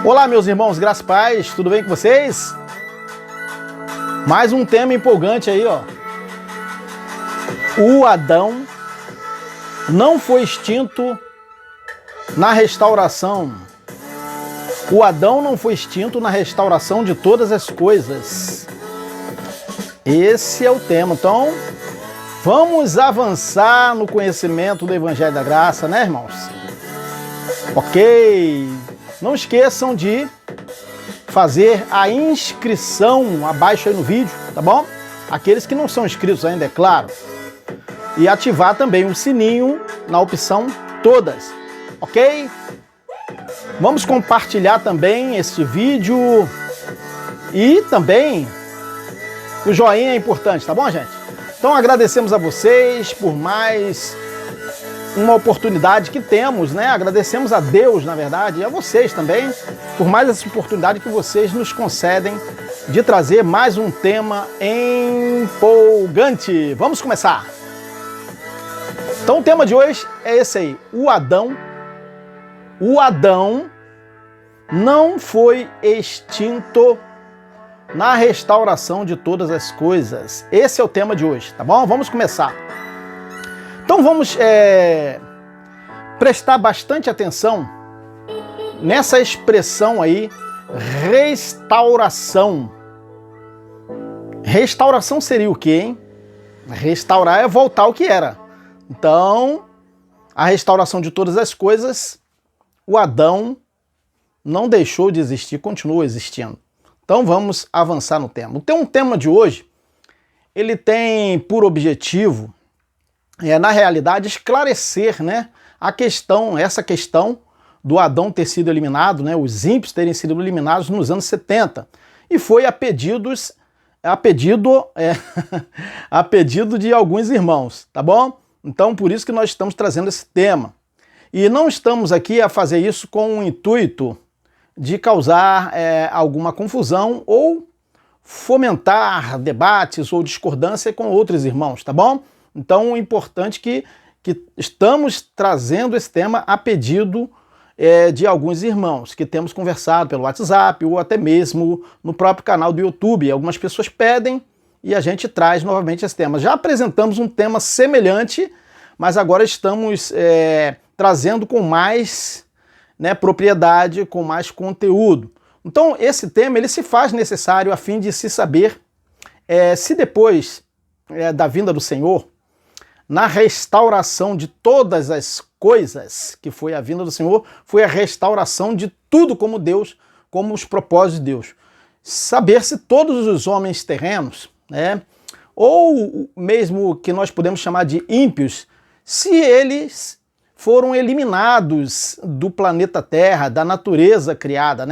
Olá, meus irmãos, graças e paz, tudo bem com vocês? Mais um tema empolgante aí, ó. O Adão não foi extinto na restauração. O Adão não foi extinto na restauração de todas as coisas. Esse é o tema. Então, vamos avançar no conhecimento do Evangelho da Graça, né, irmãos? Ok. Não esqueçam de fazer a inscrição abaixo aí no vídeo, tá bom? Aqueles que não são inscritos ainda, é claro. E ativar também o sininho na opção todas, ok? Vamos compartilhar também este vídeo e também o joinha é importante, tá bom, gente? Então agradecemos a vocês por mais uma oportunidade que temos, né? Agradecemos a Deus, na verdade, e a vocês também, por mais essa oportunidade que vocês nos concedem de trazer mais um tema empolgante. Vamos começar! Então o tema de hoje é esse aí, o Adão. O Adão não foi extinto na restauração de todas as coisas. Esse é o tema de hoje, tá bom? Vamos começar. Então vamos prestar bastante atenção nessa expressão aí, restauração. Restauração seria o quê, hein? Restaurar é voltar ao que era. Então, a restauração de todas as coisas, o Adão não deixou de existir, continua existindo. Então vamos avançar no tema. O tema de hoje, ele tem por objetivo na realidade, esclarecer, né, essa questão do Adão ter sido eliminado, né, os ímpios terem sido eliminados nos anos 70. E foi a pedido de alguns irmãos, tá bom? Então, por isso que nós estamos trazendo esse tema. E não estamos aqui a fazer isso com o intuito de causar alguma confusão ou fomentar debates ou discordância com outros irmãos, tá bom? Então, é importante que estamos trazendo esse tema a pedido de alguns irmãos, que temos conversado pelo WhatsApp ou até mesmo no próprio canal do YouTube. Algumas pessoas pedem e a gente traz novamente esse tema. Já apresentamos um tema semelhante, mas agora estamos trazendo com mais propriedade, com mais conteúdo. Então, esse tema ele se faz necessário a fim de se saber se depois da vinda do Senhor, na restauração de todas as coisas, que foi a vinda do Senhor, foi a restauração de tudo como Deus, como os propósitos de Deus. Saber se todos os homens terrenos, ou mesmo que nós podemos chamar de ímpios, se eles foram eliminados do planeta Terra, da natureza criada,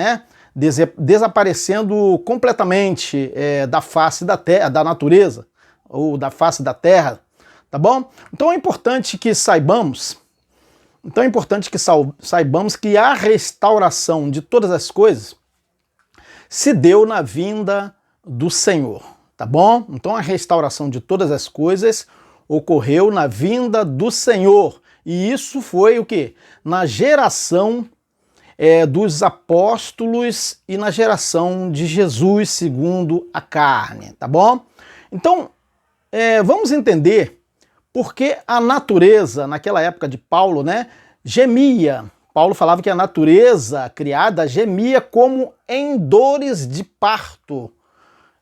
desaparecendo completamente da face da terra, da natureza, ou da face da terra, tá bom? Então é importante que saibamos, que a restauração de todas as coisas se deu na vinda do Senhor, tá bom? Então a restauração de todas as coisas ocorreu na vinda do Senhor. E isso foi o quê? Na geração dos apóstolos e na geração de Jesus segundo a carne, tá bom? Então, vamos entender por que a natureza, naquela época de Paulo, gemia. Paulo falava que a natureza criada gemia como em dores de parto.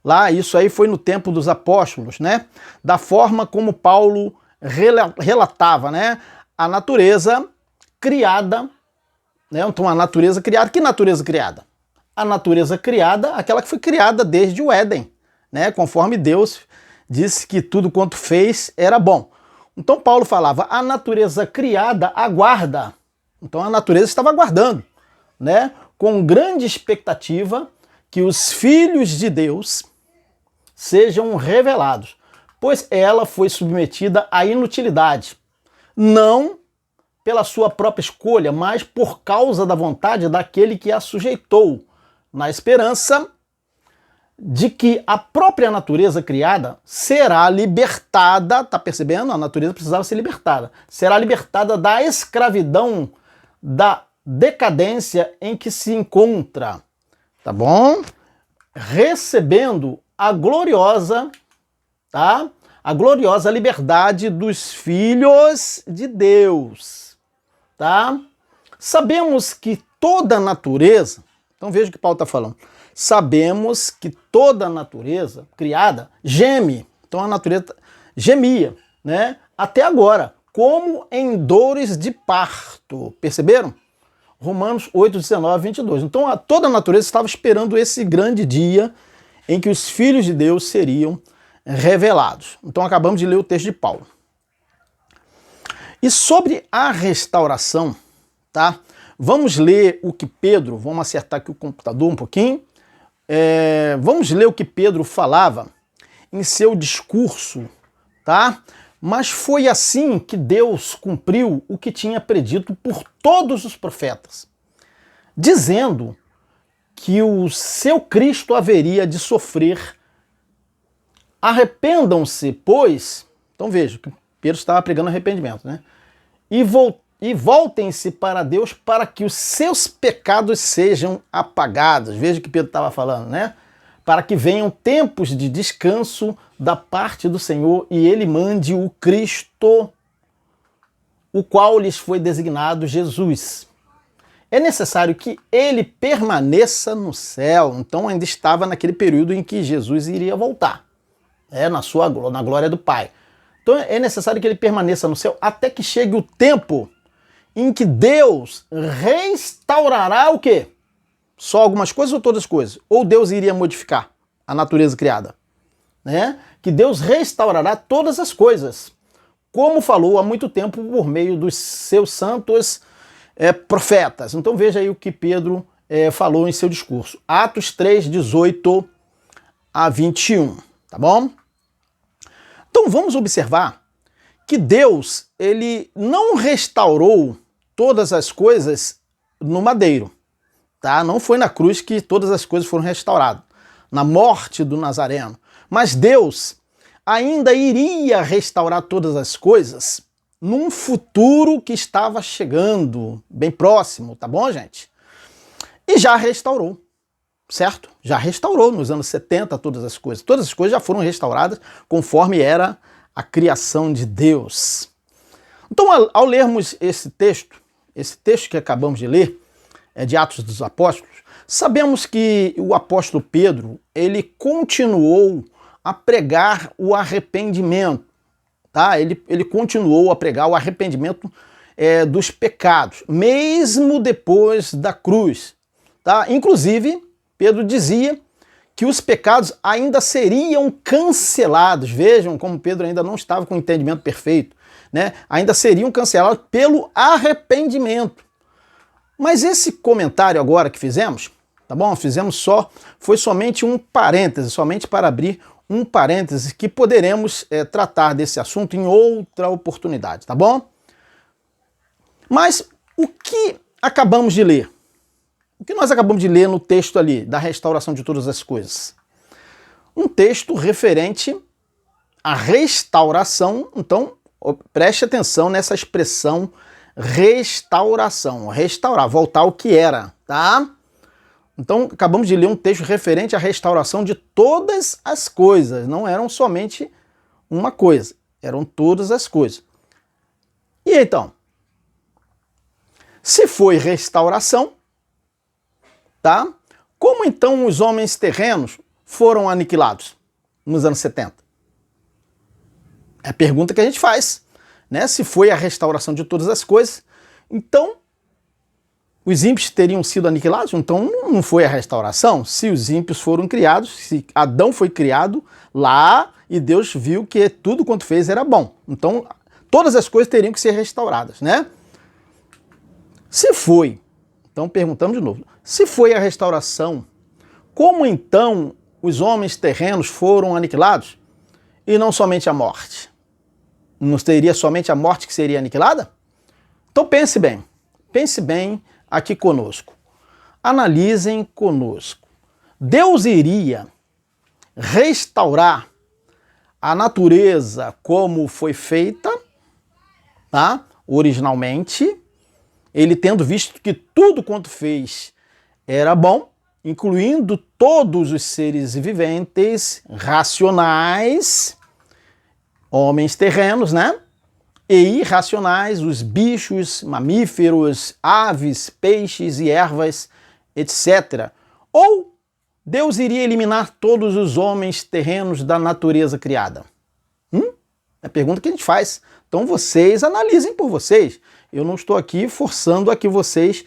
Lá, isso aí foi no tempo dos apóstolos, né? Da forma como Paulo relatava, né? A natureza criada, né? Então a natureza criada, que natureza criada? A natureza criada, aquela que foi criada desde o Éden, né? Conforme Deus disse que tudo quanto fez era bom. Então Paulo falava, a natureza criada aguarda. Então a natureza estava aguardando, né? Com grande expectativa que os filhos de Deus sejam revelados, pois ela foi submetida à inutilidade, não pela sua própria escolha, mas por causa da vontade daquele que a sujeitou, na esperança de que a própria natureza criada será libertada, tá percebendo? A natureza precisava ser libertada, será libertada da escravidão, da decadência em que se encontra, tá bom? Recebendo a gloriosa, tá? A gloriosa liberdade dos filhos de Deus, tá? Sabemos que toda a natureza, então veja o que Paulo está falando, sabemos que toda a natureza criada geme, então a natureza gemia, né? Até agora, como em dores de parto, perceberam? Romanos 8, 19, 22. Então toda a natureza estava esperando esse grande dia em que os filhos de Deus seriam revelados. Então acabamos de ler o texto de Paulo. E sobre a restauração, tá? Vamos ler o que Pedro, vamos acertar aqui o computador um pouquinho, vamos ler o que Pedro falava em seu discurso, tá? Mas foi assim que Deus cumpriu o que tinha predito por todos os profetas, dizendo que o seu Cristo haveria de sofrer. Arrependam-se, pois... Então veja, que Pedro estava pregando arrependimento, né? E voltem-se para Deus para que os seus pecados sejam apagados. Veja o que Pedro estava falando, né? Para que venham tempos de descanso da parte do Senhor e ele mande o Cristo, o qual lhes foi designado Jesus. É necessário que ele permaneça no céu. Então ainda estava naquele período em que Jesus iria voltar, na glória do Pai. Então é necessário que ele permaneça no céu até que chegue o tempo em que Deus restaurará o quê? Só algumas coisas ou todas as coisas? Ou Deus iria modificar a natureza criada? Né? Que Deus restaurará todas as coisas, como falou há muito tempo por meio dos seus santos profetas. Então veja aí o que Pedro falou em seu discurso. Atos 3, 18 a 21, tá bom? Então vamos observar que Deus, ele não restaurou todas as coisas no madeiro, tá? Não foi na cruz que todas as coisas foram restauradas, na morte do Nazareno. Mas Deus ainda iria restaurar todas as coisas num futuro que estava chegando, bem próximo, tá bom, gente? E já restaurou, certo? Já restaurou nos anos 70 todas as coisas. Todas as coisas já foram restauradas conforme era a criação de Deus. Então, ao lermos esse texto que acabamos de ler, de Atos dos Apóstolos, sabemos que o apóstolo Pedro, ele continuou a pregar o arrependimento, tá? Ele continuou a pregar o arrependimento dos pecados, mesmo depois da cruz, tá? Inclusive, Pedro dizia que os pecados ainda seriam cancelados. Vejam como Pedro ainda não estava com o entendimento perfeito, né? Ainda seriam cancelados pelo arrependimento. Mas esse comentário agora que fizemos, tá bom? Foi somente um parêntese, somente para abrir um parêntese que poderemos tratar desse assunto em outra oportunidade, tá bom? Mas o que acabamos de ler? O que nós acabamos de ler no texto ali, da restauração de todas as coisas? Um texto referente à restauração. Então, preste atenção nessa expressão restauração. Restaurar, voltar ao que era, tá? Então, acabamos de ler um texto referente à restauração de todas as coisas. Não eram somente uma coisa, eram todas as coisas. E então? Se foi restauração, tá? Como então os homens terrenos foram aniquilados nos anos 70? É a pergunta que a gente faz, né? Se foi a restauração de todas as coisas, então os ímpios teriam sido aniquilados? Então não foi a restauração? Se os ímpios foram criados, se Adão foi criado lá e Deus viu que tudo quanto fez era bom. Então todas as coisas teriam que ser restauradas, né? Se foi, então perguntamos de novo, se foi a restauração, como então os homens terrenos foram aniquilados e não somente a morte? Não seria somente a morte que seria aniquilada? Então pense bem aqui conosco. Analisem conosco. Deus iria restaurar a natureza como foi feita, tá? Originalmente, ele tendo visto que tudo quanto fez era bom, incluindo todos os seres viventes, racionais, homens terrenos, né? E irracionais, os bichos, mamíferos, aves, peixes e ervas, etc. Ou Deus iria eliminar todos os homens terrenos da natureza criada? É a pergunta que a gente faz. Então vocês analisem por vocês. Eu não estou aqui forçando a que vocês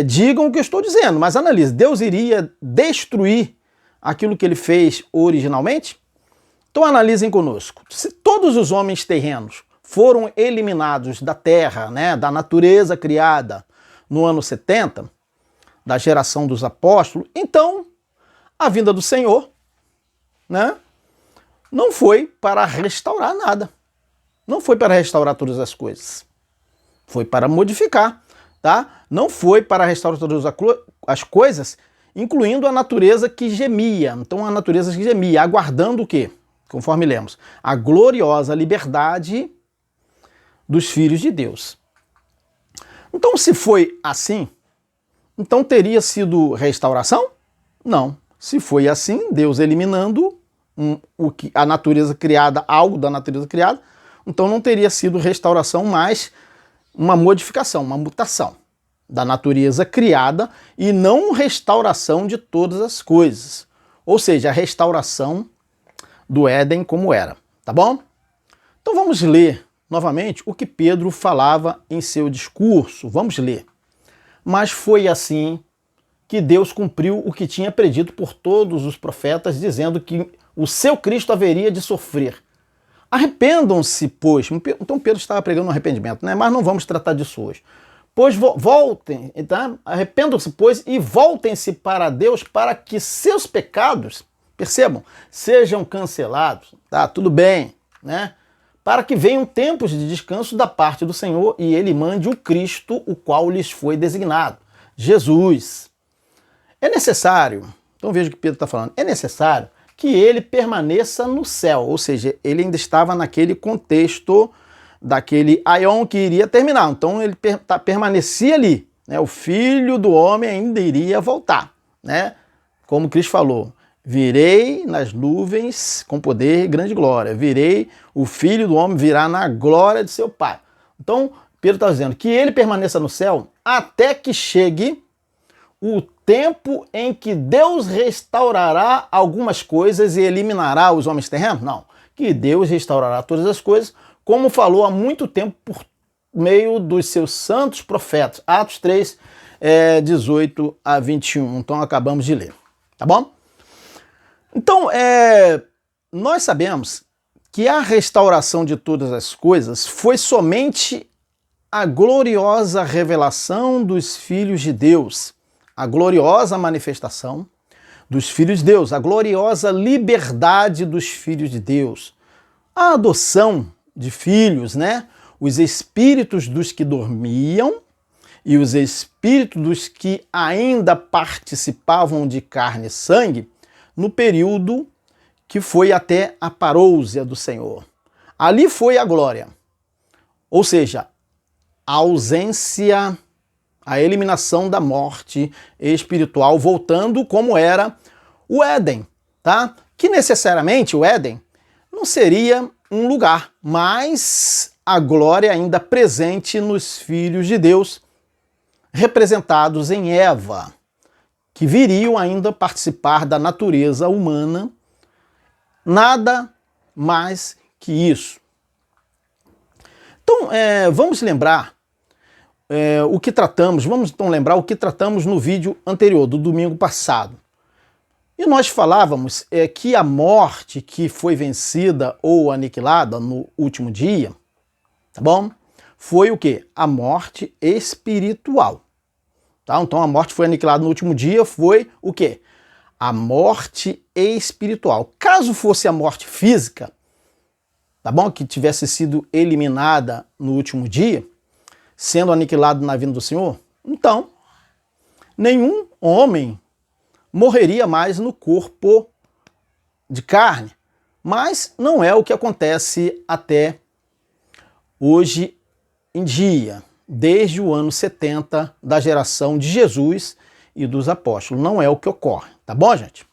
digam o que eu estou dizendo, mas analise. Deus iria destruir aquilo que ele fez originalmente? Então analisem conosco. Se todos os homens terrenos foram eliminados da terra, né, da natureza criada no ano 70, da geração dos apóstolos, então a vinda do Senhor, né, não foi para restaurar nada. Não foi para restaurar todas as coisas. Foi para modificar, tá? Não foi para restaurar todas as coisas, incluindo a natureza que gemia. Então a natureza que gemia, aguardando o quê? Conforme lemos, a gloriosa liberdade dos filhos de Deus. Então, se foi assim, então teria sido restauração? Não. Se foi assim, Deus eliminando a natureza criada, algo da natureza criada, então não teria sido restauração, mas uma modificação, uma mutação da natureza criada e não restauração de todas as coisas. Ou seja, a restauração do Éden como era, tá bom? Então vamos ler novamente o que Pedro falava em seu discurso. Vamos ler. Mas foi assim que Deus cumpriu o que tinha predito por todos os profetas, dizendo que o seu Cristo haveria de sofrer. Arrependam-se, pois. Então Pedro estava pregando um arrependimento, né? Mas não vamos tratar disso hoje. Pois voltem, tá? Arrependam-se, pois, e voltem-se para Deus para que seus pecados, percebam, sejam cancelados. Tá, tudo bem, né? Para que venham tempos de descanso da parte do Senhor e ele mande o Cristo, o qual lhes foi designado, Jesus. É necessário, então veja o que Pedro está falando, é necessário que ele permaneça no céu, ou seja, ele ainda estava naquele contexto daquele aion que iria terminar, então ele permanecia ali, né? O Filho do Homem ainda iria voltar, né? Como Cristo falou, virei nas nuvens com poder e grande glória, virei, o Filho do Homem virá na glória de seu Pai. Então Pedro está dizendo que ele permaneça no céu até que chegue o tempo em que Deus restaurará algumas coisas e eliminará os homens terrenos? Não. Que Deus restaurará todas as coisas, como falou há muito tempo por meio dos seus santos profetas. Atos 3, 18 a 21. Então acabamos de ler. Tá bom? Então, nós sabemos que a restauração de todas as coisas foi somente a gloriosa revelação dos filhos de Deus, a gloriosa manifestação dos filhos de Deus, a gloriosa liberdade dos filhos de Deus, a adoção de filhos, né? Os espíritos dos que dormiam e os espíritos dos que ainda participavam de carne e sangue no período que foi até a parousia do Senhor. Ali foi a glória, ou seja, a ausência, a eliminação da morte espiritual, voltando como era o Éden, tá? Que necessariamente o Éden não seria um lugar, mas a glória ainda presente nos filhos de Deus, representados em Eva, que viriam ainda participar da natureza humana, nada mais que isso. Então, vamos lembrar o que tratamos, vamos então lembrar o que tratamos no vídeo anterior, do domingo passado. E nós falávamos que a morte que foi vencida ou aniquilada no último dia, tá bom? Foi o quê? A morte espiritual. Tá? Então a morte foi aniquilada no último dia, foi o quê? A morte espiritual. Caso fosse a morte física, tá bom? Que tivesse sido eliminada no último dia, sendo aniquilado na vinda do Senhor, então nenhum homem morreria mais no corpo de carne. Mas não é o que acontece até hoje em dia, desde o ano 70 da geração de Jesus e dos apóstolos. Não é o que ocorre, tá bom, gente?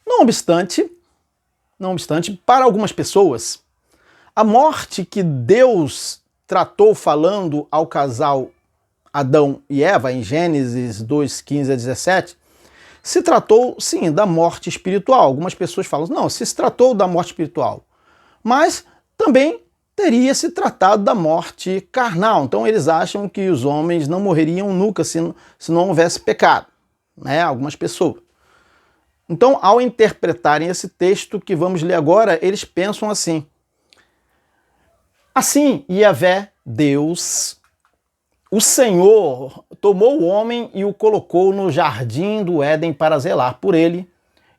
Não obstante, para algumas pessoas, a morte que Deus tratou falando ao casal Adão e Eva, em Gênesis 2, 15 a 17, se tratou, sim, da morte espiritual. Algumas pessoas falam, não, se tratou da morte espiritual, mas também teria se tratado da morte carnal. Então eles acham que os homens não morreriam nunca se não houvesse pecado, né? Algumas pessoas. Então, ao interpretarem esse texto que vamos ler agora, eles pensam assim: assim, Yahvé, Deus, o Senhor, tomou o homem e o colocou no jardim do Éden para zelar por ele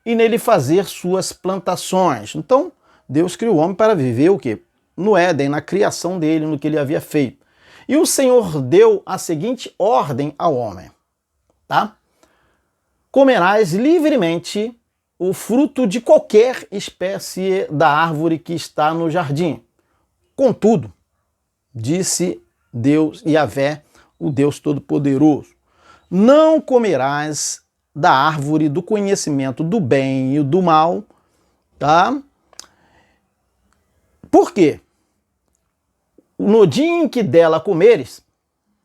e nele fazer suas plantações. Então, Deus criou o homem para viver o quê? No Éden, na criação dele, no que ele havia feito. E o Senhor deu a seguinte ordem ao homem, tá? Comerás livremente o fruto de qualquer espécie da árvore que está no jardim. Contudo, disse Deus, Yahvé, o Deus Todo-Poderoso, não comerás da árvore do conhecimento do bem e do mal, tá? Por quê? No dia em que dela comeres,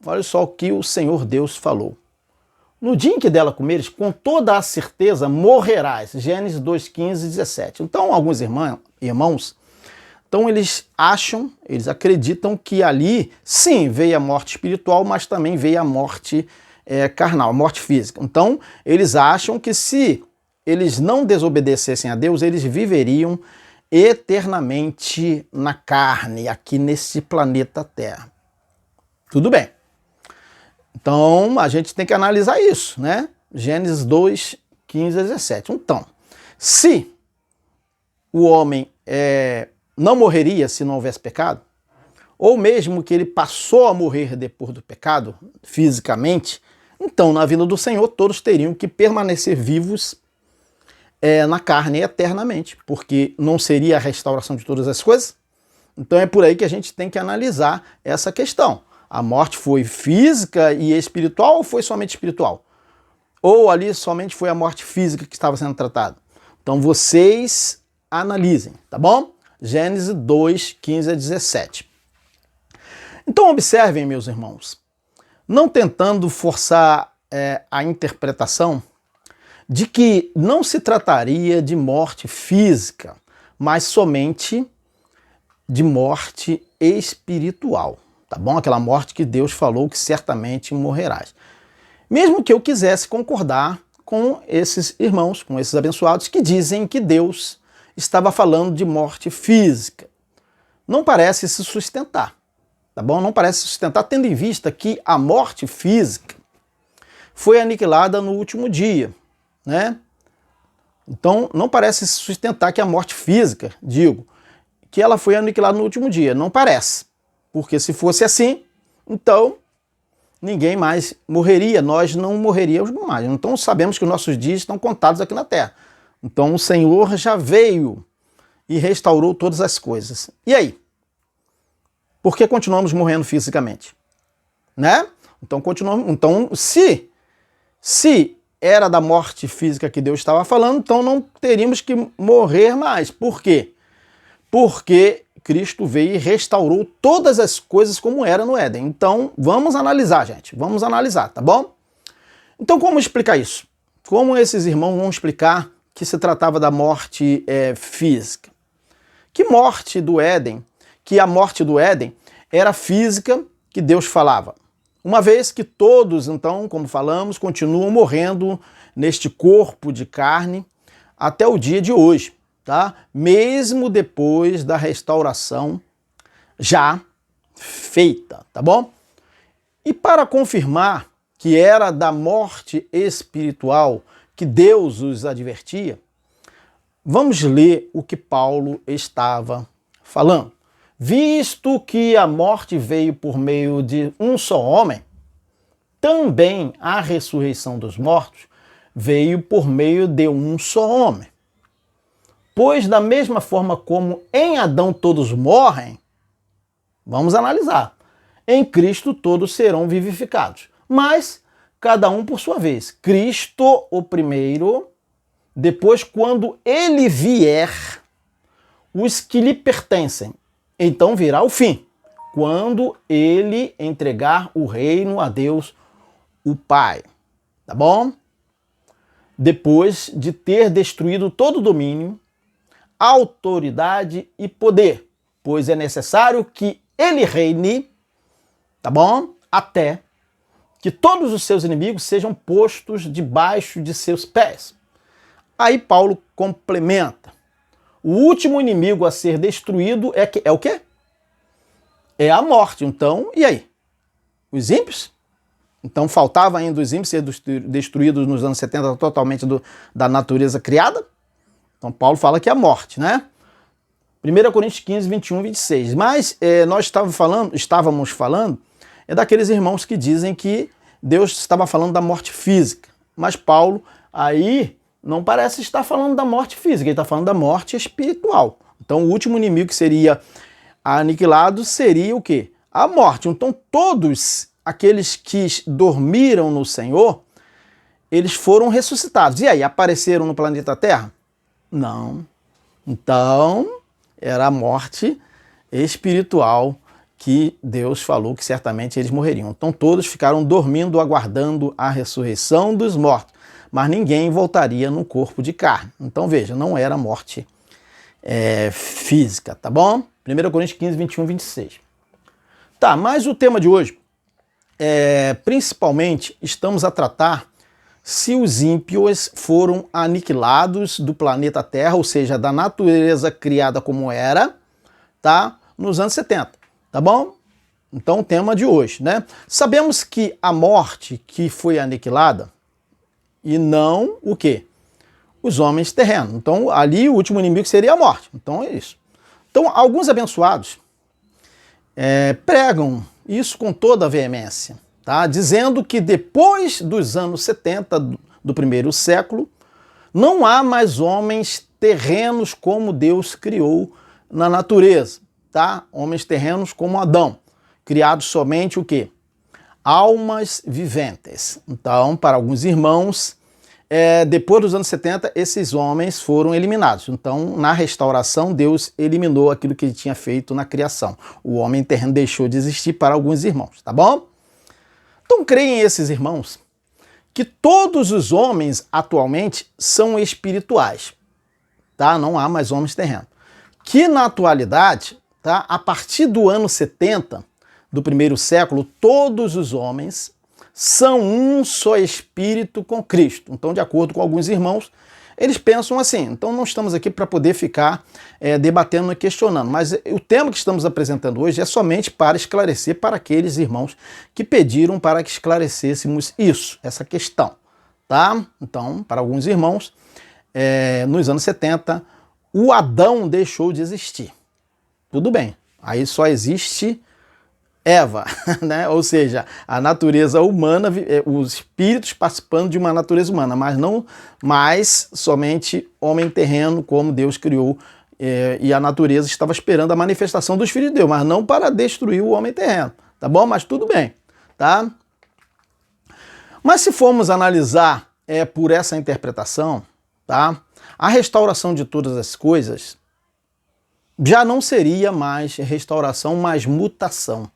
olha só o que o Senhor Deus falou. No dia em que dela comeres, com toda a certeza morrerás. Gênesis 2, 15 e 17. Então, alguns irmãos, então eles acreditam que ali, sim, veio a morte espiritual, mas também veio a morte carnal, a morte física. Então, eles acham que se eles não desobedecessem a Deus, eles viveriam eternamente na carne, aqui nesse planeta Terra. Tudo bem. Então, a gente tem que analisar isso, né? Gênesis 2, 15 a 17. Então, se o homem não morreria se não houvesse pecado, ou mesmo que ele passou a morrer depois do pecado, fisicamente, então, na vinda do Senhor, todos teriam que permanecer vivos na carne eternamente, porque não seria a restauração de todas as coisas. Então é por aí que a gente tem que analisar essa questão. A morte foi física e espiritual ou foi somente espiritual? Ou ali somente foi a morte física que estava sendo tratada? Então vocês analisem, tá bom? Gênesis 2, 15 a 17. Então observem, meus irmãos, não tentando forçar a interpretação de que não se trataria de morte física, mas somente de morte espiritual, tá bom? Aquela morte que Deus falou que certamente morrerás. Mesmo que eu quisesse concordar com esses irmãos, com esses abençoados que dizem que Deus estava falando de morte física. Não parece se sustentar, tá bom? Não parece se sustentar, tendo em vista que a morte física foi aniquilada no último dia, né? Então, não parece se sustentar que a morte física, que ela foi aniquilada no último dia. Não parece. Porque se fosse assim, então ninguém mais morreria, nós não morreríamos mais. Então sabemos que os nossos dias estão contados aqui na Terra. Então o Senhor já veio e restaurou todas as coisas. E aí? Por que continuamos morrendo fisicamente? Né? Então continuamos. Então, se era da morte física que Deus estava falando, então não teríamos que morrer mais. Por quê? Porque Cristo veio e restaurou todas as coisas como era no Éden. Então, vamos analisar, gente. Vamos analisar, tá bom? Então, como explicar isso? Como esses irmãos vão explicar que se tratava da morte física? Que morte do Éden? Que a morte do Éden era física que Deus falava. Uma vez que todos, então, como falamos, continuam morrendo neste corpo de carne até o dia de hoje, tá? Mesmo depois da restauração já feita, tá bom? E para confirmar que era da morte espiritual que Deus os advertia, vamos ler o que Paulo estava falando. Visto que a morte veio por meio de um só homem, também a ressurreição dos mortos veio por meio de um só homem. Pois da mesma forma como em Adão todos morrem, vamos analisar, em Cristo todos serão vivificados, mas cada um por sua vez. Cristo o primeiro, depois quando ele vier, os que lhe pertencem. Então virá o fim, quando ele entregar o reino a Deus, o Pai. Tá bom? Depois de ter destruído todo domínio, autoridade e poder, pois é necessário que ele reine, tá bom? Até que todos os seus inimigos sejam postos debaixo de seus pés. Aí Paulo complementa. O último inimigo a ser destruído é o quê? É a morte. Então, e aí? Os ímpios? Então faltava ainda os ímpios ser destruídos nos anos 70 totalmente da natureza criada? Então Paulo fala que é a morte, né? 1 Coríntios 15, 21, 26. Mas nós estávamos falando daqueles irmãos que dizem que Deus estava falando da morte física. Mas Paulo aí não parece estar falando da morte física, ele está falando da morte espiritual. Então o último inimigo que seria aniquilado seria o quê? A morte. Então todos aqueles que dormiram no Senhor, eles foram ressuscitados. E aí, apareceram no planeta Terra? Não. Então, era a morte espiritual que Deus falou que certamente eles morreriam. Então todos ficaram dormindo, aguardando a ressurreição dos mortos. Mas ninguém voltaria no corpo de carne. Então veja, não era morte física, tá bom? 1 Coríntios 15, 21, 26. Tá, mas o tema de hoje, principalmente, estamos a tratar se os ímpios foram aniquilados do planeta Terra, ou seja, da natureza criada como era, tá? Nos anos 70, tá bom? Então o tema de hoje, né? Sabemos que a morte que foi aniquilada, e não o quê? Os homens terrenos. Então, ali o último inimigo seria a morte. Então, é isso. Então, alguns abençoados pregam isso com toda a veemência, tá? Dizendo que depois dos anos 70 do primeiro século, não há mais homens terrenos como Deus criou na natureza, tá? Homens terrenos como Adão, criados somente o quê? Almas viventes. Então, para alguns irmãos, depois dos anos 70, esses homens foram eliminados. Então, na restauração, Deus eliminou aquilo que ele tinha feito na criação. O homem terreno deixou de existir para alguns irmãos, tá bom? Então, creem esses irmãos que todos os homens atualmente são espirituais, tá? Não há mais homens terrenos. Que na atualidade, tá? A partir do ano 70, do primeiro século, todos os homens são um só espírito com Cristo. Então, de acordo com alguns irmãos, eles pensam assim. Então, não estamos aqui para poder ficar debatendo e questionando, mas o tema que estamos apresentando hoje é somente para esclarecer para aqueles irmãos que pediram para que esclarecêssemos isso, essa questão, tá? Então, para alguns irmãos, nos anos 70, o Adão deixou de existir. Tudo bem, aí só existe Eva, né? Ou seja, a natureza humana, os espíritos participando de uma natureza humana, mas não mais somente homem terreno como Deus criou, e a natureza estava esperando a manifestação dos filhos de Deus, mas não para destruir o homem terreno, tá bom? Mas tudo bem, tá? Mas se formos analisar por essa interpretação, tá? A restauração de todas as coisas já não seria mais restauração, mas mutação.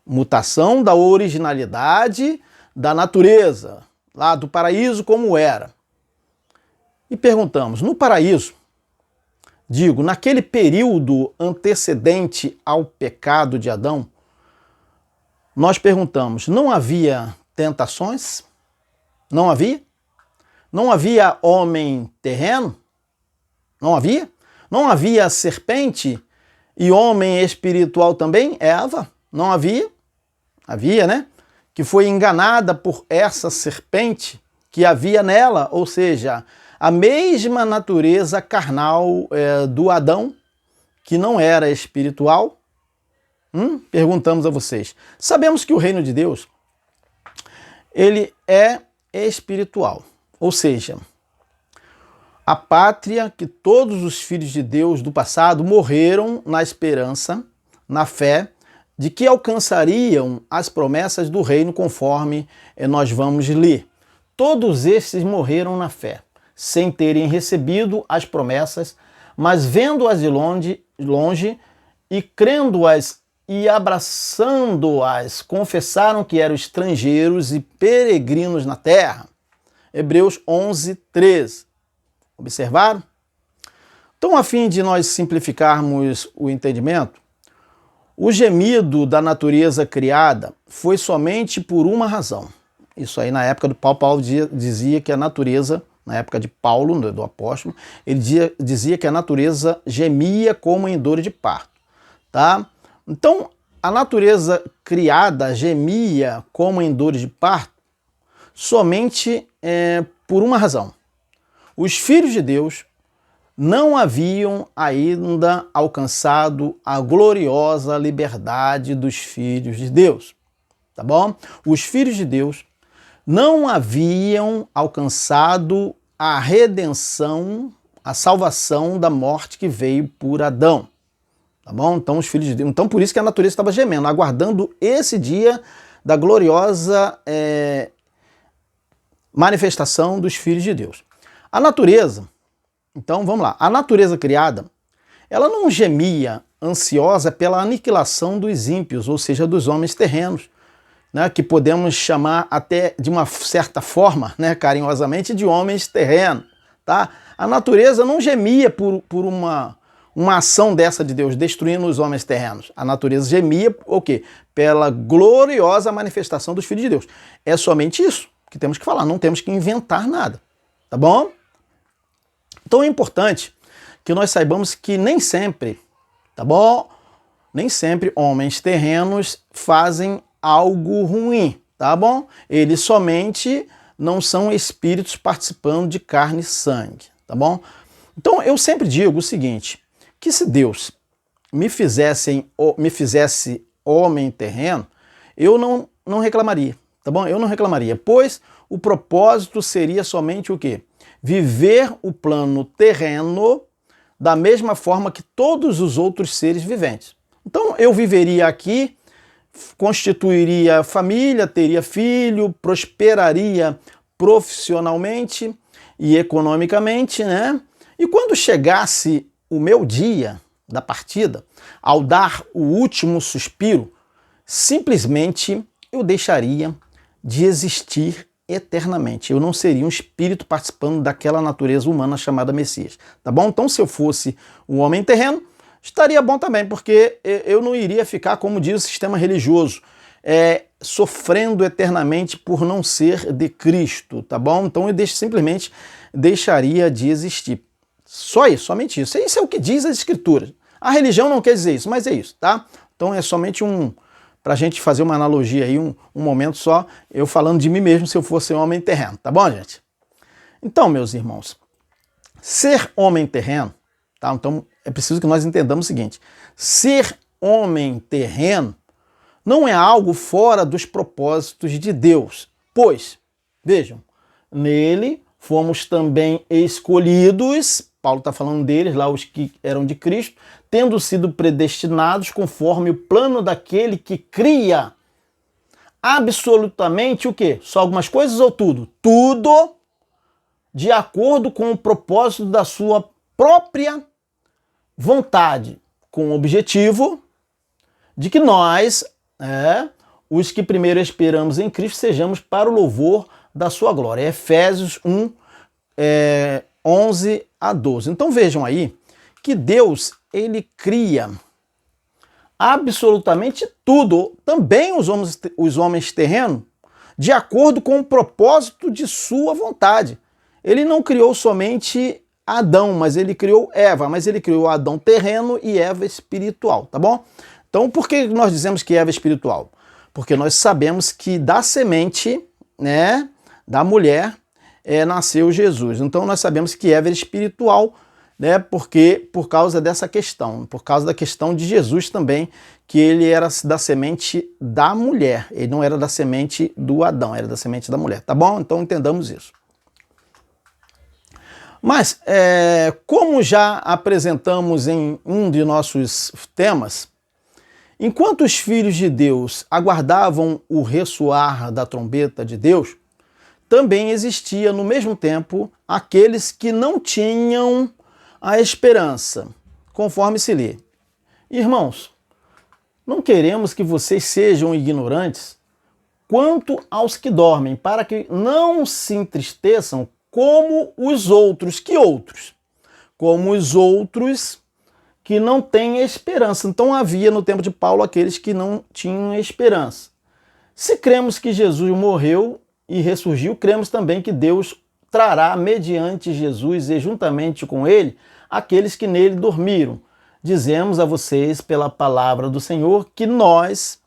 Mutação da originalidade da natureza, lá do paraíso como era. E perguntamos, no paraíso, digo, naquele período antecedente ao pecado de Adão, nós perguntamos, não havia tentações? Não havia? Não havia homem terreno? Não havia? Não havia serpente e homem espiritual também? Eva? Não havia? Havia, né? Que foi enganada por essa serpente que havia nela, ou seja, a mesma natureza carnal do Adão, que não era espiritual. Perguntamos a vocês. Sabemos que o reino de Deus, ele é espiritual, ou seja, a pátria que todos os filhos de Deus do passado morreram na esperança, na fé, de que alcançariam as promessas do reino conforme nós vamos ler. Todos esses morreram na fé, sem terem recebido as promessas, mas vendo-as de longe e crendo-as e abraçando-as, confessaram que eram estrangeiros e peregrinos na terra. Hebreus 11, 13. Observaram? Então, a fim de nós simplificarmos o entendimento, o gemido da natureza criada foi somente por uma razão. Isso aí na época do Paulo dizia que a natureza, na época de Paulo, do apóstolo, ele dizia que a natureza gemia como em dor de parto. Tá? Então, a natureza criada gemia como em dor de parto somente por uma razão. Os filhos de Deus não haviam ainda alcançado a gloriosa liberdade dos filhos de Deus, tá bom? Os filhos de Deus não haviam alcançado a redenção, a salvação da morte que veio por Adão, tá bom? Então os filhos de Deus, então por isso que a natureza estava gemendo, aguardando esse dia da gloriosa manifestação dos filhos de Deus. A natureza, então vamos lá, a natureza criada, ela não gemia ansiosa pela aniquilação dos ímpios, ou seja, dos homens terrenos, né, que podemos chamar até de uma certa forma, né, carinhosamente, de homens terrenos. Tá? A natureza não gemia por uma ação dessa de Deus, destruindo os homens terrenos. A natureza gemia o quê? Pela gloriosa manifestação dos filhos de Deus. É somente isso que temos que falar, não temos que inventar nada. Tá bom? Então é importante que nós saibamos que nem sempre, tá bom? Nem sempre homens terrenos fazem algo ruim, tá bom? Eles somente não são espíritos participando de carne e sangue, tá bom? Então eu sempre digo o seguinte, que se Deus me fizesse homem terreno, eu não reclamaria, tá bom? Eu não reclamaria, pois o propósito seria somente o quê? Viver o plano terreno da mesma forma que todos os outros seres viventes. Então eu viveria aqui, constituiria família, teria filho, prosperaria profissionalmente e economicamente, né? E quando chegasse o meu dia da partida, ao dar o último suspiro, simplesmente eu deixaria de existir eternamente. Eu não seria um espírito participando daquela natureza humana chamada Messias, tá bom? Então, se eu fosse um homem terreno, estaria bom também, porque eu não iria ficar, como diz o sistema religioso, sofrendo eternamente por não ser de Cristo, tá bom? Então, eu simplesmente deixaria de existir. Só isso, somente isso. Isso é o que diz as Escrituras. A religião não quer dizer isso, mas é isso, tá? Então, é somente para a gente fazer uma analogia aí, um momento só, eu falando de mim mesmo se eu fosse um homem terreno, tá bom, gente? Então, meus irmãos, ser homem terreno, tá? Então, é preciso que nós entendamos o seguinte, ser homem terreno não é algo fora dos propósitos de Deus, pois, vejam, nele fomos também escolhidos, Paulo está falando deles, lá os que eram de Cristo, tendo sido predestinados conforme o plano daquele que cria absolutamente o quê? Só algumas coisas ou tudo? Tudo de acordo com o propósito da sua própria vontade, com o objetivo de que nós, os que primeiro esperamos em Cristo, sejamos para o louvor da sua glória. Efésios 1, 11 a 12. Então vejam aí que Deus, ele cria absolutamente tudo, também os homens terrenos, de acordo com o propósito de sua vontade. Ele não criou somente Adão, mas ele criou Eva, mas ele criou Adão terreno e Eva espiritual, tá bom? Então por que nós dizemos que Eva é espiritual? Porque nós sabemos que da semente, né, da mulher, nasceu Jesus. Então nós sabemos que Eva é espiritual, né, porque por causa dessa questão, por causa da questão de Jesus também, que ele era da semente da mulher, ele não era da semente do Adão, era da semente da mulher, tá bom? Então entendamos isso. Mas, como já apresentamos em um de nossos temas, enquanto os filhos de Deus aguardavam o ressoar da trombeta de Deus, também existia no mesmo tempo aqueles que não tinham a esperança, conforme se lê. Irmãos, não queremos que vocês sejam ignorantes quanto aos que dormem, para que não se entristeçam como os outros. Que outros? Como os outros que não têm esperança. Então havia no tempo de Paulo aqueles que não tinham esperança. Se cremos que Jesus morreu e ressurgiu, cremos também que Deus trará mediante Jesus e juntamente com ele aqueles que nele dormiram. Dizemos a vocês pela palavra do Senhor que nós,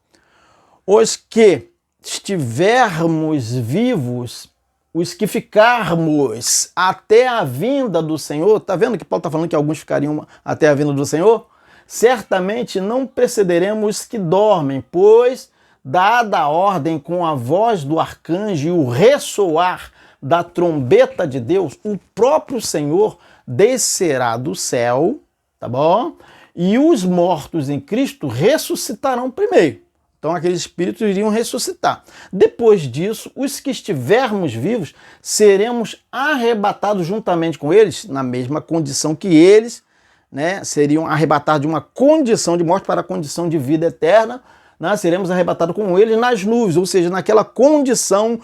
os que estivermos vivos, os que ficarmos até a vinda do Senhor, tá vendo que Paulo está falando que alguns ficariam até a vinda do Senhor? Certamente não precederemos os que dormem, pois, dada a ordem com a voz do arcanjo e o ressoar da trombeta de Deus, o próprio Senhor descerá do céu, tá bom? E os mortos em Cristo ressuscitarão primeiro. Então aqueles espíritos iriam ressuscitar. Depois disso, os que estivermos vivos, seremos arrebatados juntamente com eles, na mesma condição que eles, né? Seriam arrebatados de uma condição de morte para a condição de vida eterna, né? Seremos arrebatados com eles nas nuvens, ou seja, naquela condição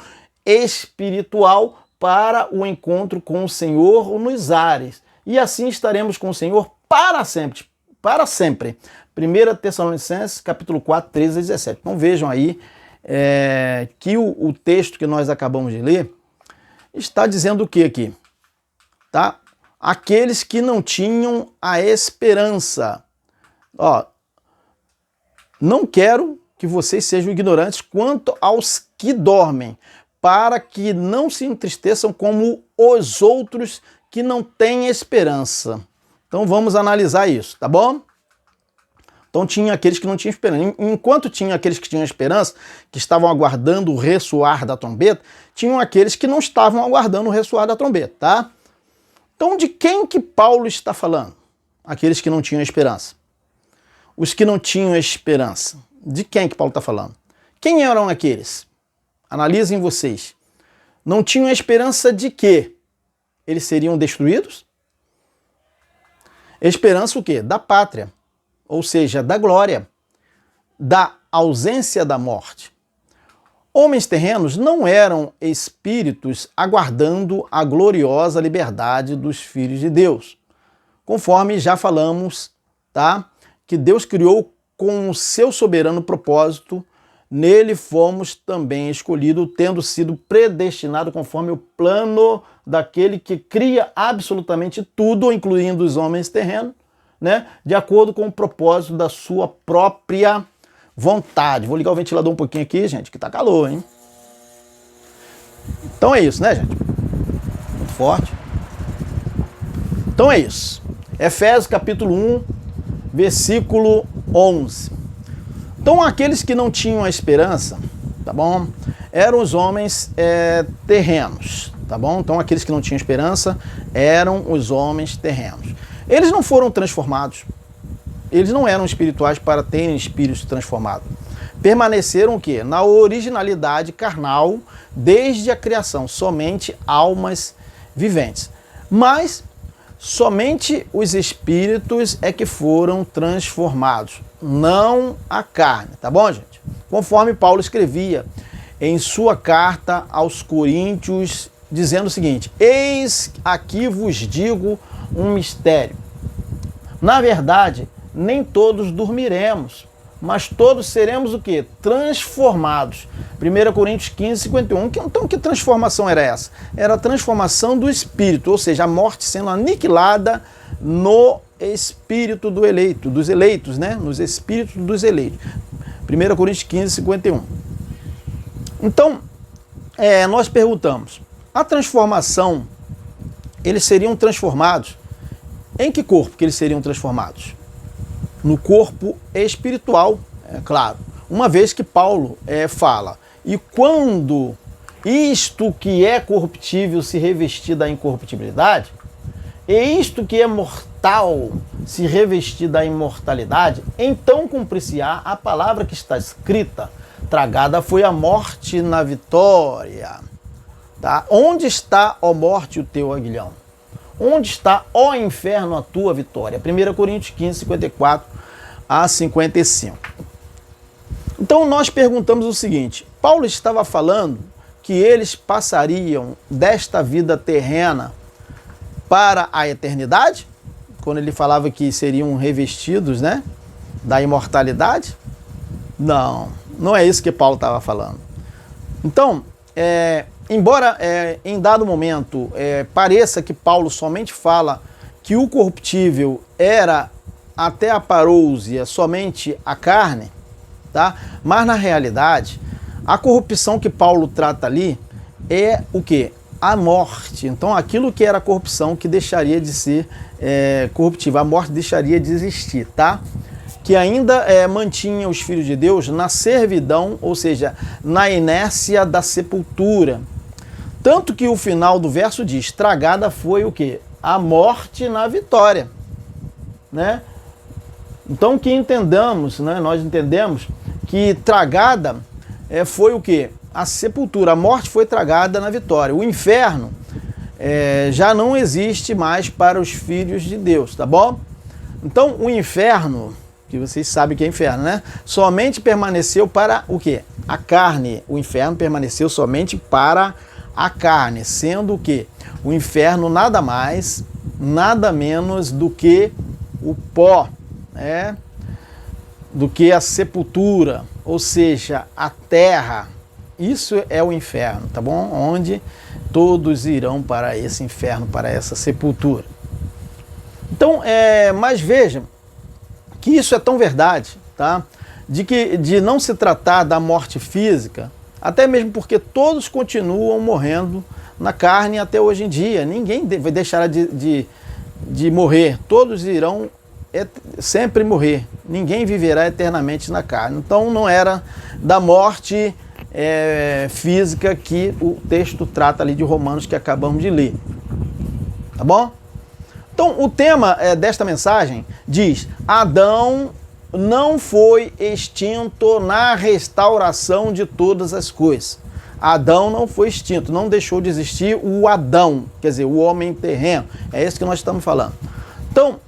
espiritual para o encontro com o Senhor nos ares. E assim estaremos com o Senhor para sempre. Para sempre. 1 Tessalonicenses, capítulo 4, 13 a 17. Então vejam aí que o texto que nós acabamos de ler está dizendo o que aqui? Tá? Aqueles que não tinham a esperança. Ó, não quero que vocês sejam ignorantes quanto aos que dormem, para que não se entristeçam como os outros que não têm esperança. Então vamos analisar isso, tá bom? Então tinha aqueles que não tinham esperança. Enquanto tinha aqueles que tinham esperança, que estavam aguardando o ressoar da trombeta, tinham aqueles que não estavam aguardando o ressoar da trombeta, tá? Então de quem que Paulo está falando? Aqueles que não tinham esperança. Os que não tinham esperança. De quem que Paulo está falando? Quem eram aqueles? Analisem vocês. Não tinham esperança de quê? Eles seriam destruídos? Esperança o quê? Da pátria. Ou seja, da glória, da ausência da morte. Homens terrenos não eram espíritos aguardando a gloriosa liberdade dos filhos de Deus. Conforme já falamos, tá? Que Deus criou com o seu soberano propósito, nele fomos também escolhidos, tendo sido predestinados conforme o plano daquele que cria absolutamente tudo, incluindo os homens terrenos, né? De acordo com o propósito da sua própria vontade. Vou ligar o ventilador um pouquinho aqui, gente, que tá calor, hein? Então é isso, né, gente? Muito forte. Então é isso. Efésios capítulo 1, versículo 11. Então aqueles que não tinham a esperança, tá bom? Eram os homens terrenos, tá bom? Então aqueles que não tinham esperança eram os homens terrenos. Eles não foram transformados. Eles não eram espirituais para terem espíritos transformados. Permaneceram o quê? Na originalidade carnal desde a criação, somente almas viventes. Mas somente os espíritos é que foram transformados, não a carne, tá bom, gente? Conforme Paulo escrevia em sua carta aos Coríntios, dizendo o seguinte: eis aqui vos digo um mistério. Na verdade, nem todos dormiremos, mas todos seremos o quê? Transformados. 1 Coríntios 15, 51. Então, que transformação era essa? Era a transformação do espírito, ou seja, a morte sendo aniquilada no espírito do eleito, dos eleitos, né? Nos espíritos dos eleitos. 1 Coríntios 15, 51. Então, nós perguntamos, a transformação, eles seriam transformados em que corpo que eles seriam transformados? No corpo espiritual, é claro. Uma vez que Paulo fala, e quando isto que é corruptível se revestir da incorruptibilidade, e isto que é mortal se revestir da imortalidade, então cumprir-se-á a palavra que está escrita: tragada foi a morte na vitória. Tá? Onde está, ó morte, o teu aguilhão? Onde está, ó inferno, a tua vitória? 1 Coríntios 15, 54 a 55. Então nós perguntamos o seguinte: Paulo estava falando que eles passariam desta vida terrena para a eternidade? Quando ele falava que seriam revestidos, né, da imortalidade? Não, não é isso que Paulo estava falando. Então, embora em dado momento pareça que Paulo somente fala que o corruptível era até a parousia, somente a carne, tá? Mas na realidade, a corrupção que Paulo trata ali é o quê? A morte. Então aquilo que era corrupção que deixaria de ser corruptível, a morte deixaria de existir, tá? Que ainda mantinha os filhos de Deus na servidão, ou seja, na inércia da sepultura. Tanto que o final do verso diz: tragada foi o quê? A morte na vitória, né? Então que entendamos, né? Nós entendemos que tragada foi o quê? A sepultura, a morte foi tragada na vitória. O inferno já não existe mais para os filhos de Deus, tá bom? Então o inferno, que vocês sabem que é inferno, né? Somente permaneceu para o quê? A carne. O inferno permaneceu somente para a carne, sendo o quê? O inferno nada mais, nada menos do que o pó, né? Do que a sepultura, ou seja, a terra. Isso é o inferno, tá bom? Onde todos irão para esse inferno, para essa sepultura. Então, mas vejam que isso é tão verdade, tá? De não se tratar da morte física, até mesmo porque todos continuam morrendo na carne até hoje em dia. Ninguém vai deixar de morrer. Todos irão sempre morrer. Ninguém viverá eternamente na carne. Então não era da morte física que o texto trata ali de Romanos, que acabamos de ler. Tá bom? Então o tema desta mensagem diz: Adão não foi extinto na restauração de todas as coisas. Adão não foi extinto, não deixou de existir o Adão, quer dizer, o homem terreno. É isso que nós estamos falando. Então,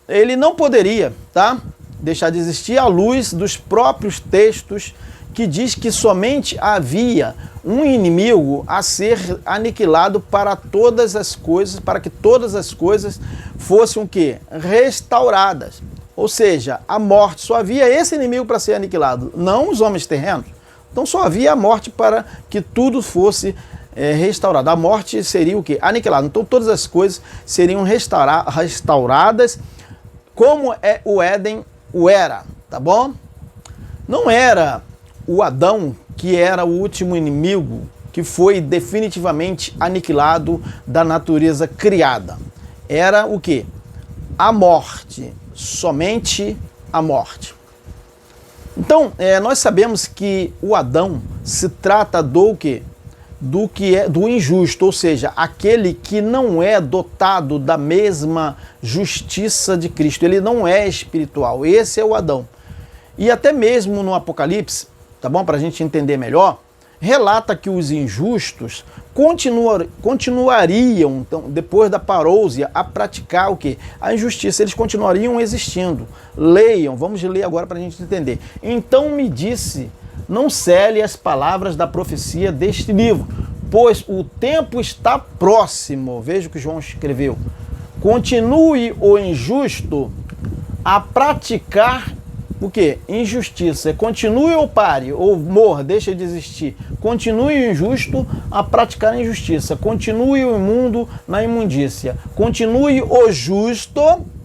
ele não poderia, tá, deixar de existir à luz dos próprios textos que diz que somente havia um inimigo a ser aniquilado para todas as coisas, para que todas as coisas fossem o quê? Restauradas. Ou seja, a morte, só havia esse inimigo para ser aniquilado, não os homens terrenos. Então só havia a morte para que tudo fosse restaurado. A morte seria o quê? Aniquilado. Então todas as coisas seriam restauradas como o Éden o era, tá bom? Não era o Adão que era o último inimigo que foi definitivamente aniquilado da natureza criada. Era o quê? A morte, somente a morte. Então, nós sabemos que o Adão se trata do quê? Do injusto, ou seja, aquele que não é dotado da mesma justiça de Cristo. Ele não é espiritual. Esse é o Adão. E até mesmo no Apocalipse, tá bom? Para a gente entender melhor, relata que os injustos continuariam, então, depois da parousia, a praticar o quê? A injustiça. Eles continuariam existindo. Leiam, vamos ler agora para a gente entender. Então me disse, não cele as palavras da profecia deste livro, pois o tempo está próximo. Veja o que João escreveu. Continue o injusto a praticar o quê? Injustiça. Continue ou pare, ou morra, deixa de existir. Continue o injusto a praticar a injustiça. Continue o imundo na imundícia. Continue o justo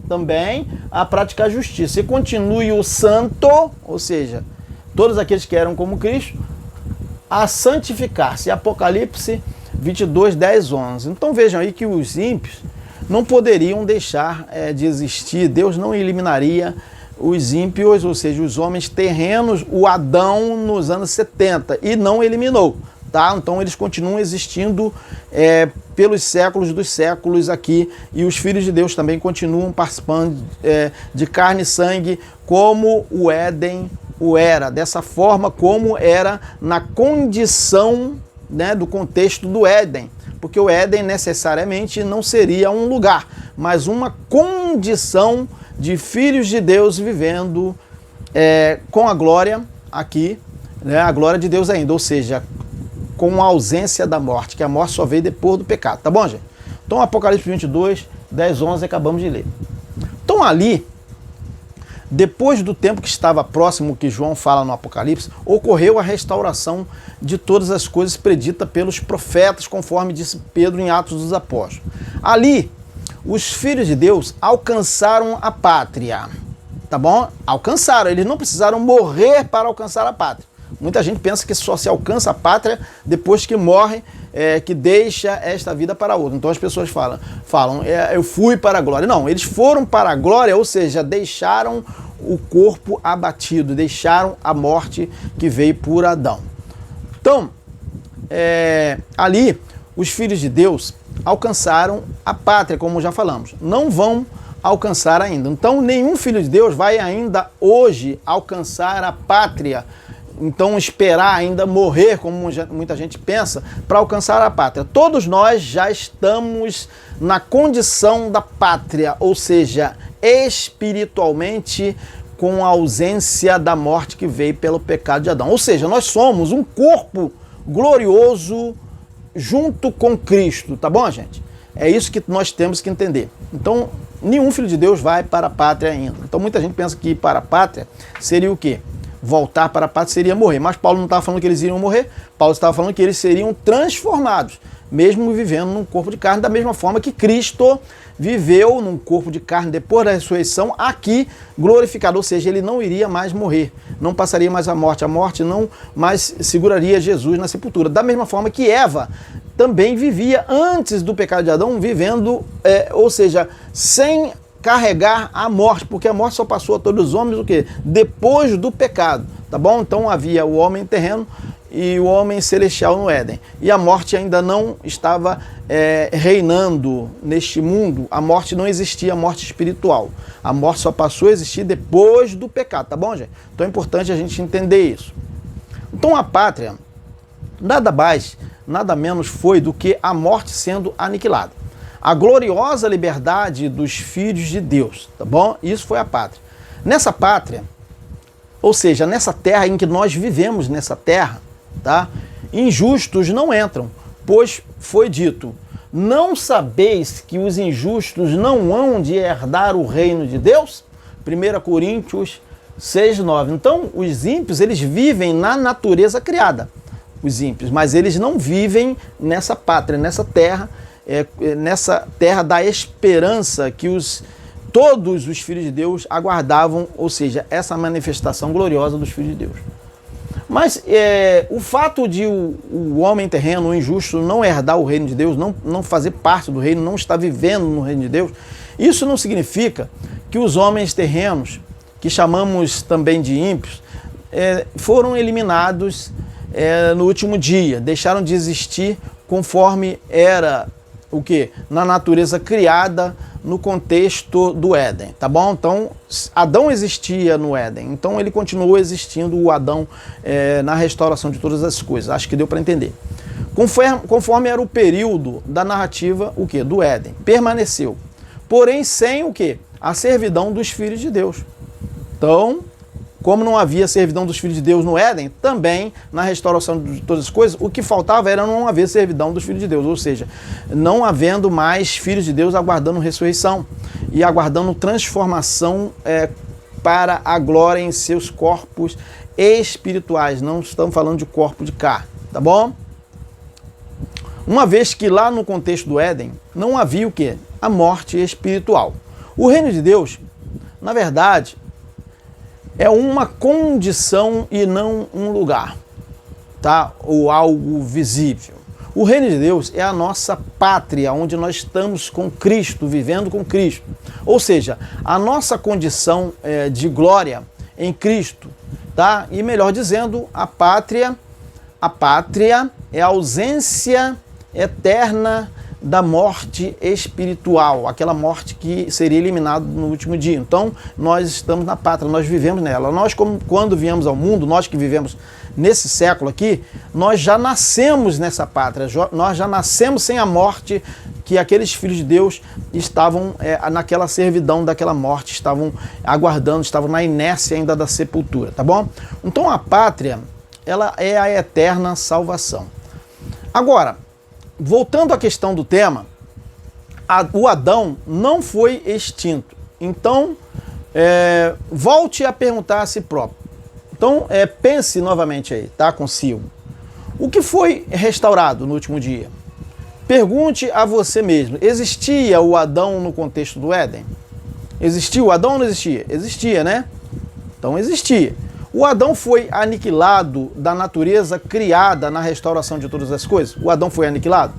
também a praticar a justiça. E continue o santo, ou seja, todos aqueles que eram como Cristo, a santificar-se. Apocalipse 22, 10, 11. Então vejam aí que os ímpios não poderiam deixar de existir. Deus não eliminaria os ímpios, ou seja, os homens terrenos, o Adão nos anos 70, e não eliminou, tá? Então eles continuam existindo pelos séculos dos séculos aqui, e os filhos de Deus também continuam participando de carne e sangue, como o Éden o era, dessa forma como era na condição, né, do contexto do Éden, porque o Éden necessariamente não seria um lugar, mas uma condição de filhos de Deus vivendo com a glória aqui, né, a glória de Deus ainda, ou seja, com a ausência da morte, que a morte só veio depois do pecado, tá bom, gente? Então, Apocalipse 22, 10, 11, acabamos de ler. Então, ali, depois do tempo que estava próximo, que João fala no Apocalipse, ocorreu a restauração de todas as coisas preditas pelos profetas, conforme disse Pedro em Atos dos Apóstolos. Ali, os filhos de Deus alcançaram a pátria, tá bom? Alcançaram, eles não precisaram morrer para alcançar a pátria. Muita gente pensa que só se alcança a pátria depois que morre, que deixa esta vida para outra. Então as pessoas falam, eu fui para a glória. Não, eles foram para a glória, ou seja, deixaram o corpo abatido, deixaram a morte que veio por Adão. Então, ali, os filhos de Deus alcançaram a pátria, como já falamos. Não vão alcançar ainda. Então, nenhum filho de Deus vai ainda hoje alcançar a pátria. Então, esperar ainda morrer, como muita gente pensa, para alcançar a pátria. Todos nós já estamos na condição da pátria, ou seja, espiritualmente, com a ausência da morte que veio pelo pecado de Adão. Ou seja, nós somos um corpo glorioso junto com Cristo, tá bom, gente? É isso que nós temos que entender. Então, nenhum filho de Deus vai para a pátria ainda. Então, muita gente pensa que ir para a pátria seria o quê? Voltar para a pátria seria morrer. Mas Paulo não estava falando que eles iriam morrer. Paulo estava falando que eles seriam transformados, mesmo vivendo num corpo de carne, da mesma forma que Cristo viveu num corpo de carne depois da ressurreição, aqui glorificado, ou seja, ele não iria mais morrer, não passaria mais a morte não mais seguraria Jesus na sepultura. Da mesma forma que Eva também vivia antes do pecado de Adão, vivendo, ou seja, sem carregar a morte, porque a morte só passou a todos os homens o quê? Depois do pecado, tá bom? Então havia o homem terreno e o homem celestial no Éden. E a morte ainda não estava reinando neste mundo. A morte não existia, a morte espiritual. A morte só passou a existir depois do pecado, tá bom, gente? Então é importante a gente entender isso. Então a pátria, nada mais, nada menos foi do que a morte sendo aniquilada. A gloriosa liberdade dos filhos de Deus, tá bom? Isso foi a pátria. Nessa pátria, ou seja, nessa terra em que nós vivemos, nessa terra, tá? Injustos não entram, pois foi dito, não sabeis que os injustos não hão de herdar o reino de Deus? 1 Coríntios 6:9. Então, os ímpios, eles vivem na natureza criada, os ímpios, mas eles não vivem nessa pátria, nessa terra da esperança que todos os filhos de Deus aguardavam, ou seja, essa manifestação gloriosa dos filhos de Deus. Mas o fato de o homem terreno, o injusto, não herdar o reino de Deus, não fazer parte do reino, não estar vivendo no reino de Deus, isso não significa que os homens terrenos, que chamamos também de ímpios, foram eliminados no último dia, deixaram de existir conforme era o quê? Na natureza criada no contexto do Éden, tá bom? Então, Adão existia no Éden, então ele continuou existindo, o Adão, na restauração de todas as coisas. Acho que deu para entender. Conforme era o período da narrativa, o quê? Do Éden. Permaneceu. Porém, sem o quê? A servidão dos filhos de Deus. Então, como não havia servidão dos filhos de Deus no Éden, também na restauração de todas as coisas, o que faltava era não haver servidão dos filhos de Deus, ou seja, não havendo mais filhos de Deus aguardando ressurreição e aguardando transformação para a glória em seus corpos espirituais. Não estamos falando de corpo de carne, tá bom? Uma vez que lá no contexto do Éden não havia o quê? A morte espiritual. O reino de Deus, na verdade, é uma condição e não um lugar, tá? Ou algo visível. O reino de Deus é a nossa pátria, onde nós estamos com Cristo, vivendo com Cristo. Ou seja, a nossa condição de glória em Cristo, tá? E melhor dizendo, a pátria é a ausência eterna da morte espiritual, aquela morte que seria eliminada no último dia. Então, nós estamos na pátria, nós vivemos nela. Nós, quando viemos ao mundo, nós que vivemos nesse século aqui, nós já nascemos nessa pátria, nós já nascemos sem a morte que aqueles filhos de Deus estavam naquela servidão daquela morte, estavam aguardando, estavam na inércia ainda da sepultura, tá bom? Então, a pátria, ela é a eterna salvação. Agora, voltando à questão do tema, o Adão não foi extinto. Então, volte a perguntar a si próprio. Então, pense novamente aí, tá? Consigo. O que foi restaurado no último dia? Pergunte a você mesmo. Existia o Adão no contexto do Éden? Existiu o Adão ou não existia? Existia, né? Então, existia. O Adão foi aniquilado da natureza criada na restauração de todas as coisas? O Adão foi aniquilado?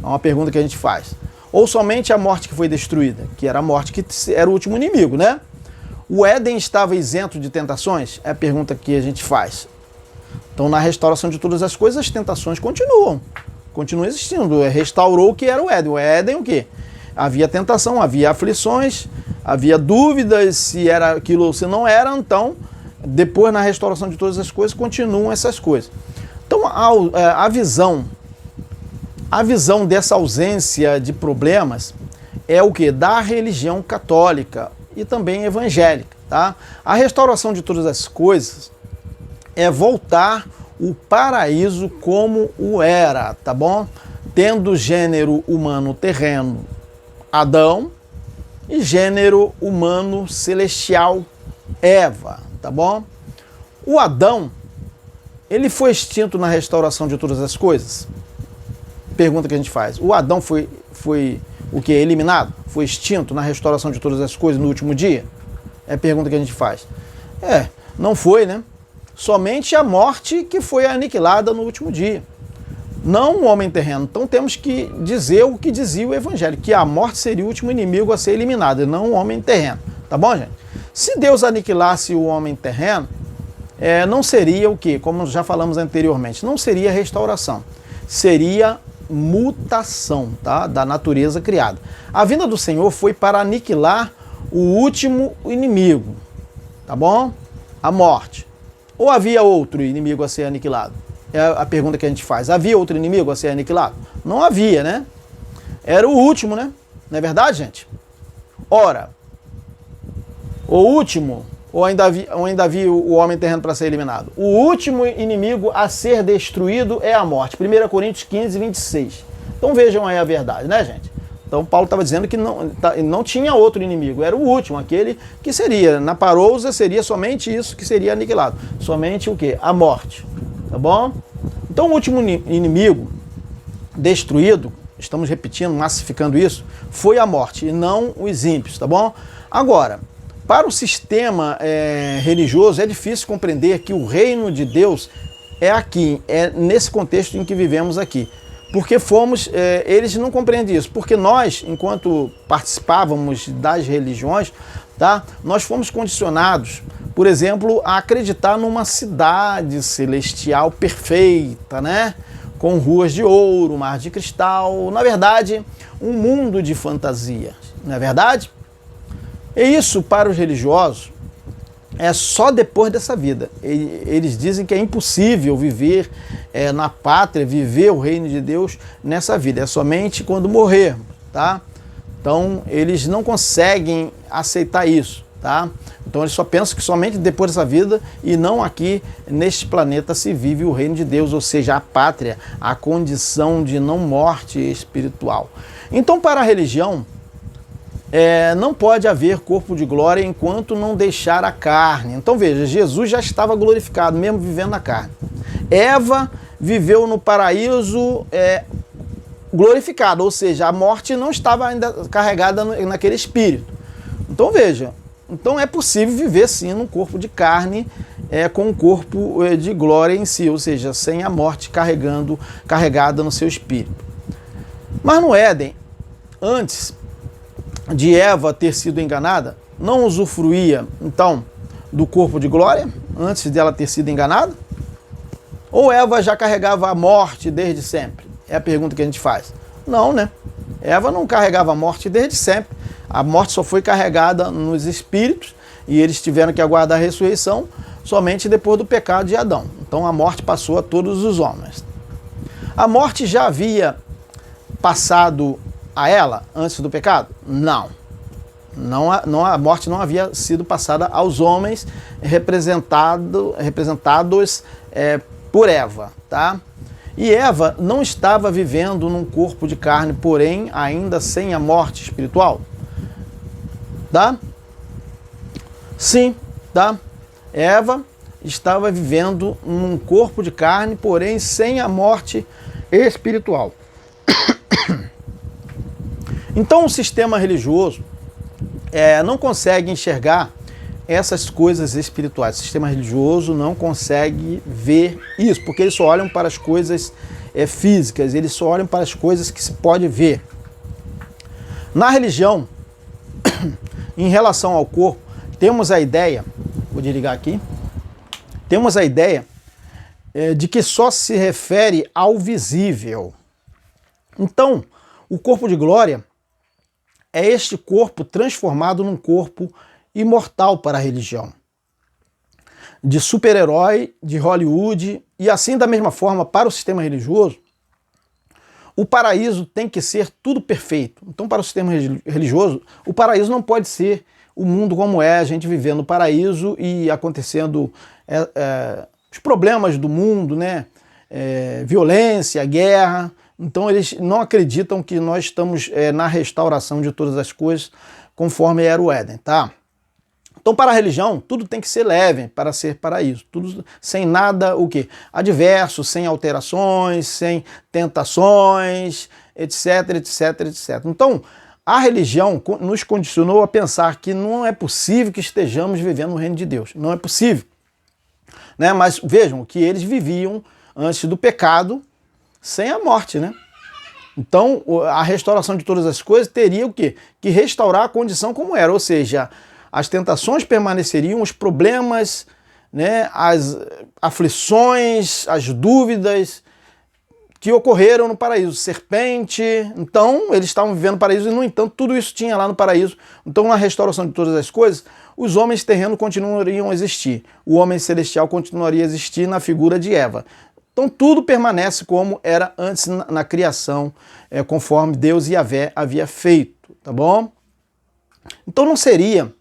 É uma pergunta que a gente faz. Ou somente a morte que foi destruída, que era a morte que era o último inimigo, né? O Éden estava isento de tentações? É a pergunta que a gente faz. Então, na restauração de todas as coisas, as tentações continuam existindo. Restaurou o que era o Éden. O Éden, o quê? Havia tentação, havia aflições, havia dúvidas se era aquilo ou se não era, então depois, na restauração de todas as coisas, continuam essas coisas. Então, a visão dessa ausência de problemas é o que? Da religião católica e também evangélica, tá? A restauração de todas as coisas é voltar o paraíso como o era, tá bom? Tendo gênero humano terreno, Adão, e gênero humano celestial, Eva. Tá bom? O Adão, ele foi extinto na restauração de todas as coisas? Pergunta que a gente faz. O Adão foi o que? Eliminado? Foi extinto na restauração de todas as coisas no último dia? É a pergunta que a gente faz. Não foi, né? Somente a morte que foi aniquilada no último dia. Não o homem terreno. Então temos que dizer o que dizia o Evangelho, que a morte seria o último inimigo a ser eliminado, e não o homem terreno. Tá bom, gente? Se Deus aniquilasse o homem terreno, não seria o quê? Como já falamos anteriormente, não seria restauração, seria mutação, tá? Da natureza criada. A vinda do Senhor foi para aniquilar o último inimigo, tá bom? A morte. Ou havia outro inimigo a ser aniquilado? É a pergunta que a gente faz. Havia outro inimigo a ser aniquilado? Não havia, né? Era o último, né? Não é verdade, gente? Ora, o último, ou ainda havia o homem terreno para ser eliminado? O último inimigo a ser destruído é a morte. 1 Coríntios 15, 26. Então vejam aí a verdade, né, gente? Então Paulo estava dizendo que não tinha outro inimigo, era o último, aquele que seria, na parousa seria somente isso que seria aniquilado. Somente o quê? A morte, tá bom? Então o último inimigo destruído, estamos repetindo, massificando isso, foi a morte e não os ímpios, tá bom? Agora, para o sistema religioso é difícil compreender que o reino de Deus é aqui, é nesse contexto em que vivemos aqui. Porque eles não compreendem isso, porque nós, enquanto participávamos das religiões, tá, nós fomos condicionados, por exemplo, a acreditar numa cidade celestial perfeita, né? com ruas de ouro, mar de cristal, na verdade, um mundo de fantasia, não é verdade? E isso, para os religiosos, é só depois dessa vida. Eles dizem que é impossível viver na pátria, viver o reino de Deus nessa vida, é somente quando morrer, tá? Então, eles não conseguem aceitar isso, tá? Então, eles só pensam que somente depois dessa vida e não aqui neste planeta se vive o reino de Deus, ou seja, a pátria, a condição de não morte espiritual. Então, para a religião, não pode haver corpo de glória enquanto não deixar a carne. Então veja, Jesus já estava glorificado, mesmo vivendo na carne. Eva viveu no paraíso glorificada, ou seja, a morte não estava ainda carregada naquele espírito. Então veja, então é possível viver sim num corpo de carne, com um corpo de glória em si, ou seja, sem a morte carregada no seu espírito. Mas no Éden, antes de Eva ter sido enganada, não usufruía, então, do corpo de glória, antes dela ter sido enganada? Ou Eva já carregava a morte desde sempre? É a pergunta que a gente faz. Não, né? Eva não carregava a morte desde sempre. A morte só foi carregada nos espíritos e eles tiveram que aguardar a ressurreição somente depois do pecado de Adão. Então a morte passou a todos os homens. A morte já havia passado a ela antes do pecado? Não. A morte não havia sido passada aos homens representados por Eva, tá? E Eva não estava vivendo num corpo de carne, porém ainda sem a morte espiritual, tá? Sim, tá? Eva estava vivendo num corpo de carne, porém sem a morte espiritual. Então o sistema religioso não consegue enxergar essas coisas espirituais. O sistema religioso não consegue ver isso, porque eles só olham para as coisas físicas, eles só olham para as coisas que se pode ver. Na religião, em relação ao corpo, temos a ideia, vou desligar aqui, temos a ideia de que só se refere ao visível. Então, o corpo de glória é este corpo transformado num corpo imortal para a religião. De super-herói, de Hollywood, e assim da mesma forma para o sistema religioso, o paraíso tem que ser tudo perfeito. Então para o sistema religioso, o paraíso não pode ser o mundo como é, a gente vivendo no paraíso e acontecendo os problemas do mundo, né? Violência, guerra. Então eles não acreditam que nós estamos na restauração de todas as coisas conforme era o Éden, tá? Então para a religião tudo tem que ser leve para ser paraíso, tudo sem nada o quê? Adverso, sem alterações, sem tentações, etc, etc, etc. Então a religião nos condicionou a pensar que não é possível que estejamos vivendo no reino de Deus, não é possível, né? Mas vejam que eles viviam antes do pecado sem a morte, né? Então, a restauração de todas as coisas teria o quê? Que restaurar a condição como era, ou seja, as tentações permaneceriam, os problemas, né, as aflições, as dúvidas que ocorreram no paraíso, serpente. Então, eles estavam vivendo no paraíso e, no entanto, tudo isso tinha lá no paraíso. Então, na restauração de todas as coisas, os homens terrenos continuariam a existir. O homem celestial continuaria a existir na figura de Eva. Então tudo permanece como era antes na criação, conforme Deus e Yahvé havia feito, tá bom? Então não seria,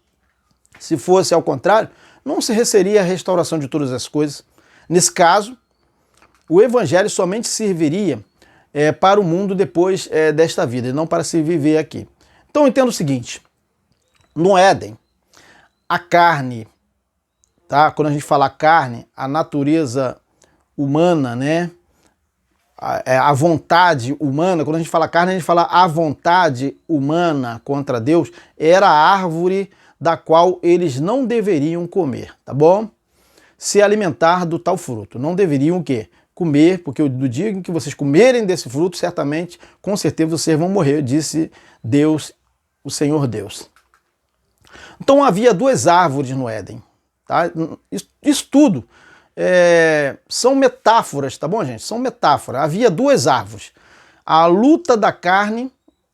se fosse ao contrário, não seria a restauração de todas as coisas. Nesse caso, o evangelho somente serviria para o mundo depois desta vida, e não para se viver aqui. Então entenda o seguinte, no Éden, a carne, tá? Quando a gente fala carne, a natureza humana, né? A vontade humana, quando a gente fala carne, a gente fala a vontade humana contra Deus, era a árvore da qual eles não deveriam comer, tá bom? Se alimentar do tal fruto. Não deveriam o quê? Comer, porque do dia em que vocês comerem desse fruto, certamente, com certeza vocês vão morrer, disse Deus, o Senhor Deus. Então havia duas árvores no Éden, tá? Isso tudo são metáforas, tá bom, gente? São metáforas. Havia duas árvores. A luta da carne,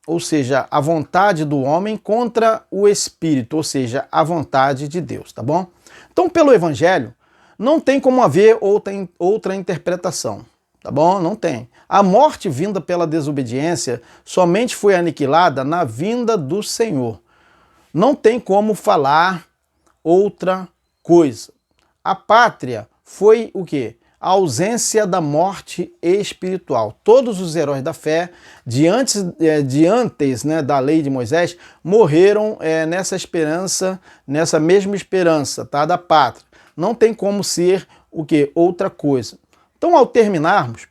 ou seja, a vontade do homem, contra o espírito, ou seja, a vontade de Deus, tá bom? Então, pelo evangelho, não tem como haver outra interpretação, tá bom? Não tem. A morte vinda pela desobediência somente foi aniquilada na vinda do Senhor. Não tem como falar outra coisa. A pátria foi o quê? A ausência da morte espiritual. Todos os heróis da fé, antes da lei de Moisés, morreram nessa esperança, nessa mesma esperança, tá? Da pátria. Não tem como ser o quê? Outra coisa. Então, ao terminarmos,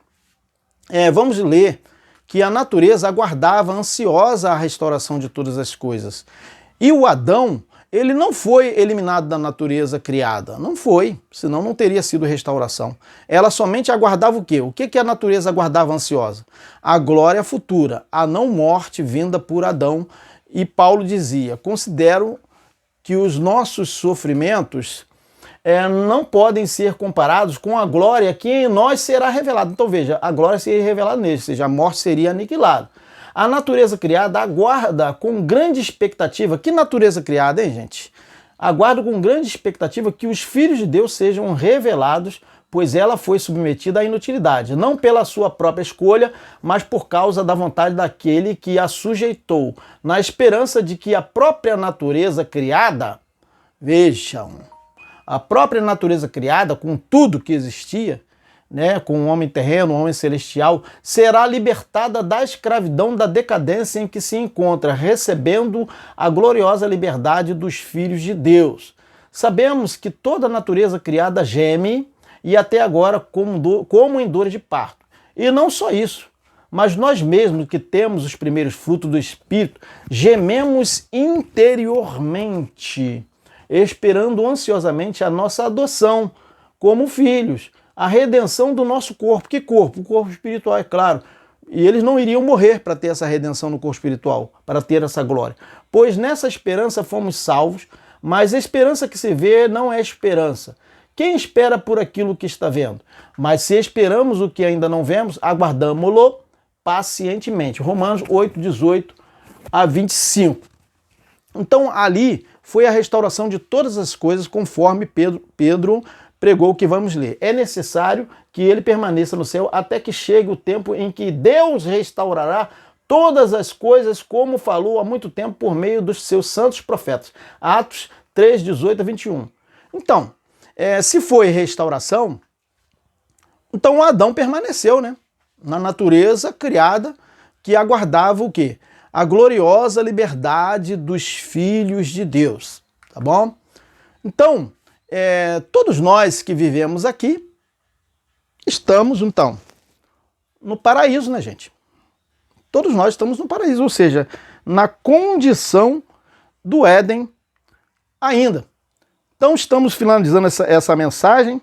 vamos ler que a natureza aguardava ansiosa a restauração de todas as coisas. E o Adão, ele não foi eliminado da natureza criada. Não foi, senão não teria sido restauração. Ela somente aguardava o quê? O que a natureza aguardava ansiosa? A glória futura, a não morte vinda por Adão. E Paulo dizia, considero que os nossos sofrimentos não podem ser comparados com a glória que em nós será revelada. Então veja, a glória seria revelada neles, ou seja, a morte seria aniquilada. A natureza criada aguarda com grande expectativa. Que natureza criada, hein, gente? Aguarda com grande expectativa que os filhos de Deus sejam revelados, pois ela foi submetida à inutilidade, não pela sua própria escolha, mas por causa da vontade daquele que a sujeitou, na esperança de que a própria natureza criada, vejam, a própria natureza criada, com tudo que existia, com o homem terreno, o homem celestial, será libertada da escravidão, da decadência em que se encontra, recebendo a gloriosa liberdade dos filhos de Deus. Sabemos que toda a natureza criada geme, e até agora como em dores de parto. E não só isso, mas nós mesmos que temos os primeiros frutos do Espírito, gememos interiormente, esperando ansiosamente a nossa adoção como filhos, a redenção do nosso corpo. Que corpo? O corpo espiritual, é claro. E eles não iriam morrer para ter essa redenção no corpo espiritual, para ter essa glória. Pois nessa esperança fomos salvos, mas a esperança que se vê não é esperança. Quem espera por aquilo que está vendo? Mas se esperamos o que ainda não vemos, aguardamo-lo pacientemente. Romanos 8, 18 a 25. Então ali foi a restauração de todas as coisas, conforme Pedro pregou, que vamos ler. É necessário que ele permaneça no céu até que chegue o tempo em que Deus restaurará todas as coisas, como falou há muito tempo por meio dos seus santos profetas. Atos 3, 18 a 21. Então, se foi restauração, então Adão permaneceu, na natureza criada, que aguardava o quê? A gloriosa liberdade dos filhos de Deus, tá bom? Então, todos nós que vivemos aqui, estamos, então, no paraíso, né, gente? Todos nós estamos no paraíso, ou seja, na condição do Éden ainda. Então, estamos finalizando essa mensagem.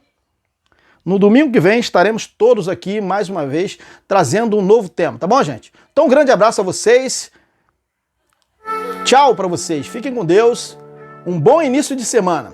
No domingo que vem estaremos todos aqui, mais uma vez, trazendo um novo tema, tá bom, gente? Então, um grande abraço a vocês. Tchau para vocês. Fiquem com Deus. Um bom início de semana.